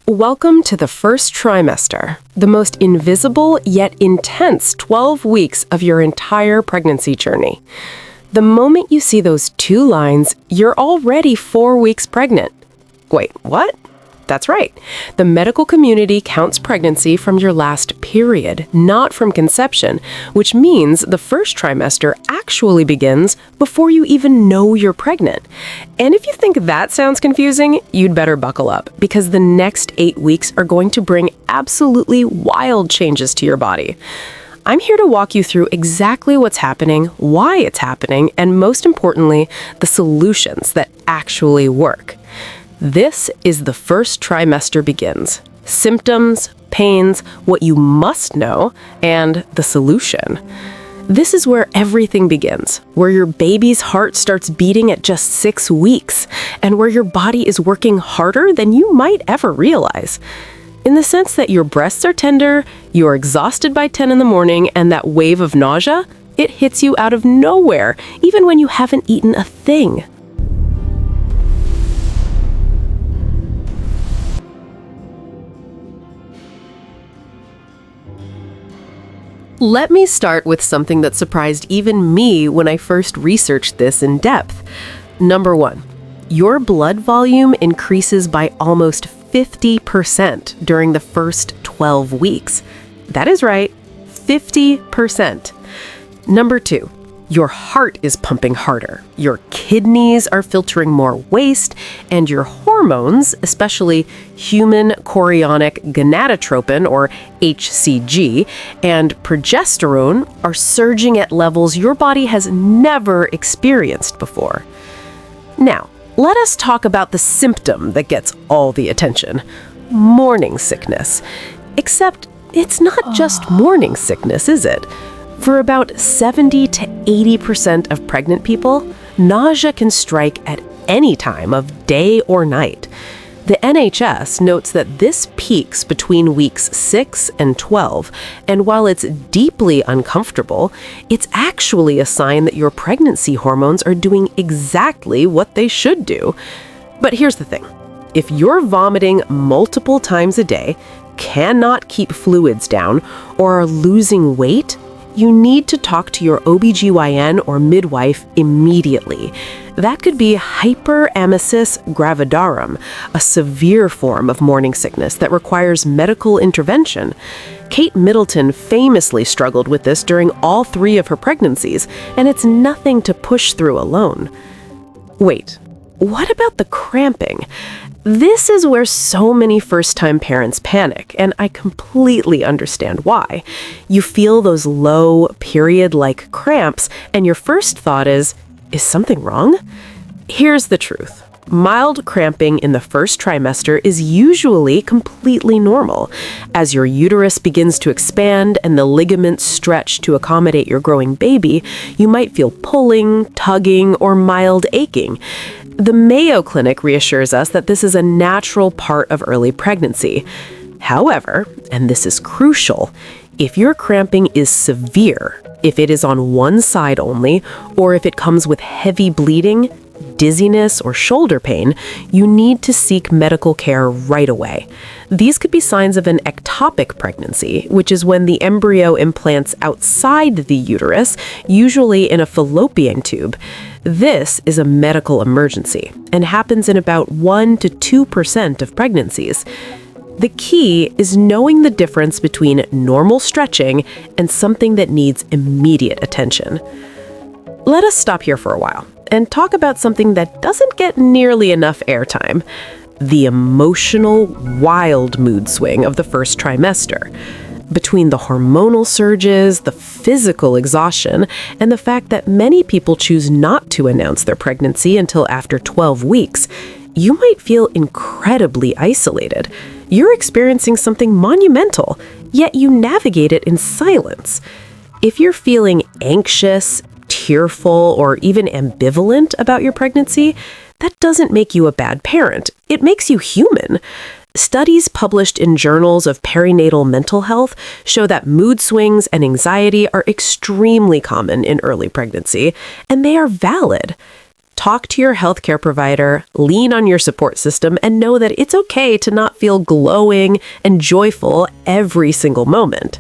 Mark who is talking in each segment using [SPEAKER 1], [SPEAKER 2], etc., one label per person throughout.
[SPEAKER 1] Welcome to the first trimester, the most invisible yet intense 12 weeks of your entire pregnancy journey. The moment you see those two lines, you're already 4 weeks pregnant. Wait, what? That's right. The medical community counts pregnancy from your last period, not from conception, which means the first trimester actually begins before you even know you're pregnant. And if you think that sounds confusing, you'd better buckle up, because the next 8 weeks are going to bring absolutely wild changes to your body. I'm here to walk you through exactly what's happening, why it's happening, and most importantly, the solutions that actually work. This is the first trimester begins. Symptoms, pains, what you must know, and the solution. This is where everything begins, where your baby's heart starts beating at just 6 weeks, and where your body is working harder than you might ever realize. In the sense that your breasts are tender, you're exhausted by 10 in the morning, and that wave of nausea, it hits you out of nowhere, even when you haven't eaten a thing. Let me start with something that surprised even me when I first researched this in depth. Number 1, your blood volume increases by almost 50% during the first 12 weeks. That is right, 50%. Number 2, your heart is pumping harder, your kidneys are filtering more waste, and your hormones, especially human chorionic gonadotropin, or HCG, and progesterone, are surging at levels your body has never experienced before. Now, let us talk about the symptom that gets all the attention: morning sickness. Except it's not just morning sickness, is it? For about 70 to 80% of pregnant people, nausea can strike at any time of day or night. The NHS notes that this peaks between weeks 6 and 12, and while it's deeply uncomfortable, it's actually a sign that your pregnancy hormones are doing exactly what they should do. But here's the thing. If you're vomiting multiple times a day, cannot keep fluids down, or are losing weight, you need to talk to your OBGYN or midwife immediately. That could be Hyperemesis gravidarum, a severe form of morning sickness that requires medical intervention. Kate Middleton famously struggled with this during all 3 of her pregnancies, and it's nothing to push through alone. Wait, what about the cramping? This is where so many first-time parents panic, and I completely understand why. You feel those low, period-like cramps, and your first thought is something wrong? Here's the truth. Mild cramping in the first trimester is usually completely normal. As your uterus begins to expand and the ligaments stretch to accommodate your growing baby, you might feel pulling, tugging, or mild aching. The Mayo Clinic reassures us that this is a natural part of early pregnancy. However, and this is crucial, if your cramping is severe, if it is on one side only, or if it comes with heavy bleeding, dizziness, or shoulder pain, you need to seek medical care right away. These could be signs of an ectopic pregnancy, which is when the embryo implants outside the uterus, usually in a fallopian tube. This is a medical emergency and happens in about 1 to 2% of pregnancies. The key is knowing the difference between normal stretching and something that needs immediate attention. Let us stop here for a while and talk about something that doesn't get nearly enough airtime: the emotional, wild mood swing of the first trimester. Between the hormonal surges, the physical exhaustion, and the fact that many people choose not to announce their pregnancy until after 12 weeks, you might feel incredibly isolated. You're experiencing something monumental, yet you navigate it in silence. If you're feeling anxious, tearful, or even ambivalent about your pregnancy, that doesn't make you a bad parent. It makes you human. Studies published in journals of perinatal mental health show that mood swings and anxiety are extremely common in early pregnancy, and they are valid. Talk to your healthcare provider, lean on your support system, and know that it's okay to not feel glowing and joyful every single moment.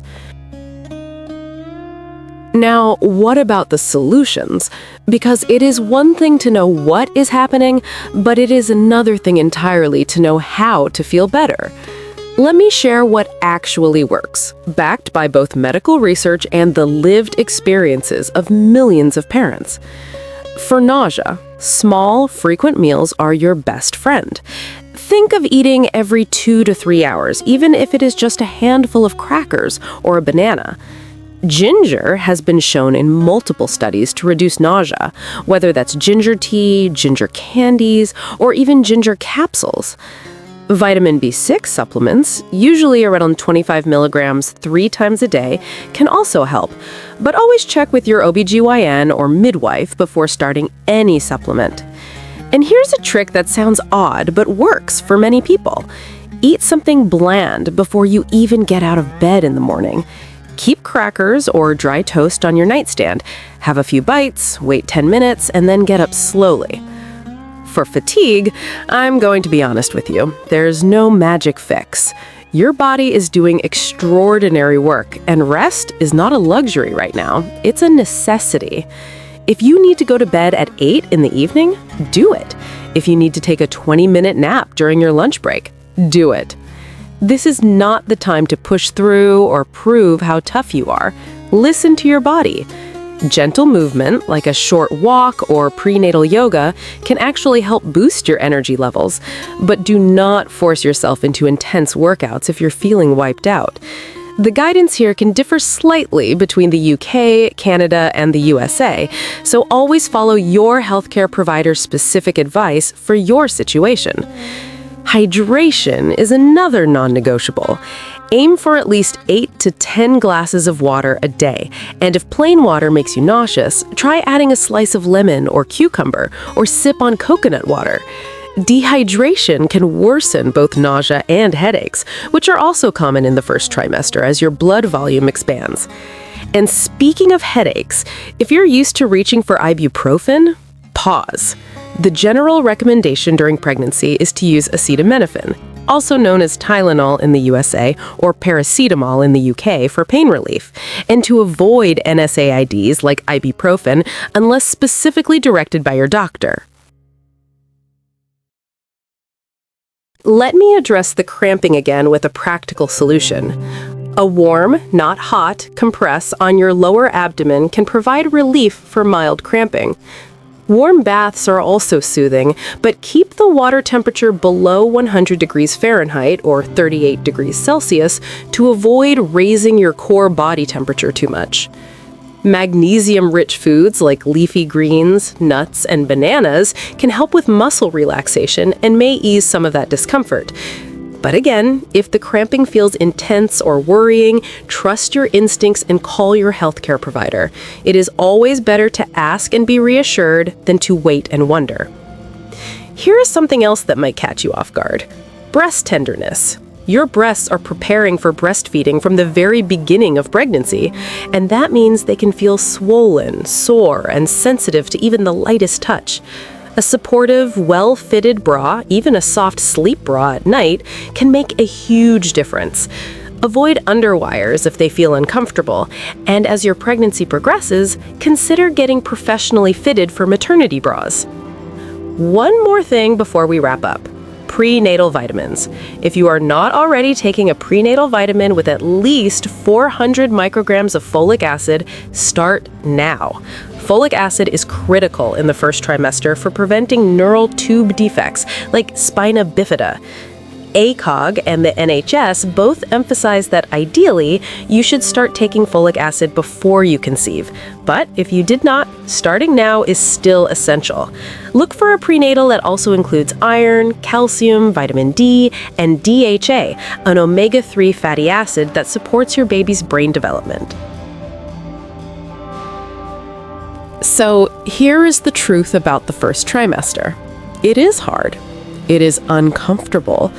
[SPEAKER 1] Now, what about the solutions? Because it is one thing to know what is happening, but it is another thing entirely to know how to feel better. Let me share what actually works, backed by both medical research and the lived experiences of millions of parents. For nausea, small, frequent meals are your best friend. Think of eating every 2 to 3 hours, even if it is just a handful of crackers or a banana. Ginger has been shown in multiple studies to reduce nausea, whether that's ginger tea, ginger candies, or even ginger capsules. Vitamin B6 supplements, usually around 25 milligrams 3 times a day, can also help, but always check with your OBGYN or midwife before starting any supplement. And here's a trick that sounds odd but works for many people. Eat something bland before you even get out of bed in the morning. Keep crackers or dry toast on your nightstand. Have a few bites, wait 10 minutes, and then get up slowly. For fatigue, I'm going to be honest with you. There's no magic fix. Your body is doing extraordinary work, and rest is not a luxury right now. It's a necessity. If you need to go to bed at 8 in the evening, do it. If you need to take a 20-minute nap during your lunch break, do it. This is not the time to push through or prove how tough you are. Listen to your body. Gentle movement, like a short walk or prenatal yoga, can actually help boost your energy levels. But do not force yourself into intense workouts if you're feeling wiped out. The guidance here can differ slightly between the UK, Canada, and the USA, so always follow your healthcare provider's specific advice for your situation. Hydration is another non-negotiable. Aim for at least 8 to 10 glasses of water a day, and if plain water makes you nauseous, try adding a slice of lemon or cucumber, or sip on coconut water. Dehydration can worsen both nausea and headaches, which are also common in the first trimester as your blood volume expands. And speaking of headaches, if you're used to reaching for ibuprofen, pause. The general recommendation during pregnancy is to use acetaminophen, also known as Tylenol in the USA or paracetamol in the UK for pain relief, and to avoid NSAIDs like ibuprofen unless specifically directed by your doctor. Let me address the cramping again with a practical solution. A warm, not hot, compress on your lower abdomen can provide relief for mild cramping. Warm baths are also soothing, but keep the water temperature below 100 degrees Fahrenheit or 38 degrees Celsius to avoid raising your core body temperature too much. Magnesium-rich foods like leafy greens, nuts, and bananas can help with muscle relaxation and may ease some of that discomfort. But again, if the cramping feels intense or worrying, trust your instincts and call your healthcare provider. It is always better to ask and be reassured than to wait and wonder. Here is something else that might catch you off guard. Breast tenderness. Your breasts are preparing for breastfeeding from the very beginning of pregnancy, and that means they can feel swollen, sore, and sensitive to even the lightest touch. A supportive, well-fitted bra, even a soft sleep bra at night, can make a huge difference. Avoid underwires if they feel uncomfortable, and as your pregnancy progresses, consider getting professionally fitted for maternity bras. One more thing before we wrap up. Prenatal vitamins. If you are not already taking a prenatal vitamin with at least 400 micrograms of folic acid, start now. Folic acid is critical in the first trimester for preventing neural tube defects like spina bifida. ACOG and the NHS both emphasize that ideally, you should start taking folic acid before you conceive. But if you did not, starting now is still essential. Look for a prenatal that also includes iron, calcium, vitamin D, and DHA, an omega-3 fatty acid that supports your baby's brain development. So here is the truth about the first trimester. It is hard. It is uncomfortable.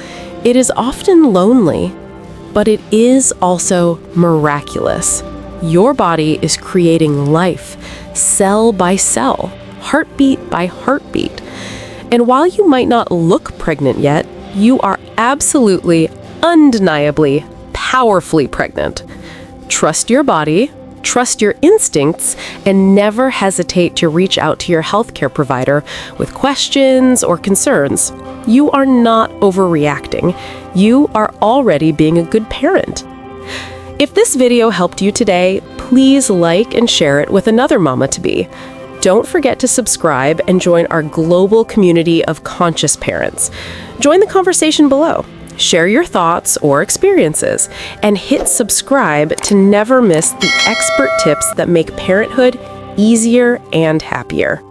[SPEAKER 1] It is often lonely, but it is also miraculous. Your body is creating life, cell by cell, heartbeat by heartbeat. And while you might not look pregnant yet, you are absolutely, undeniably, powerfully pregnant. Trust your body, trust your instincts, and never hesitate to reach out to your healthcare provider with questions or concerns. You are not overreacting. You are already being a good parent. If this video helped you today, please like and share it with another mama-to-be. Don't forget to subscribe and join our global community of conscious parents. Join the conversation below. Share your thoughts or experiences, and hit subscribe to never miss the expert tips that make parenthood easier and happier.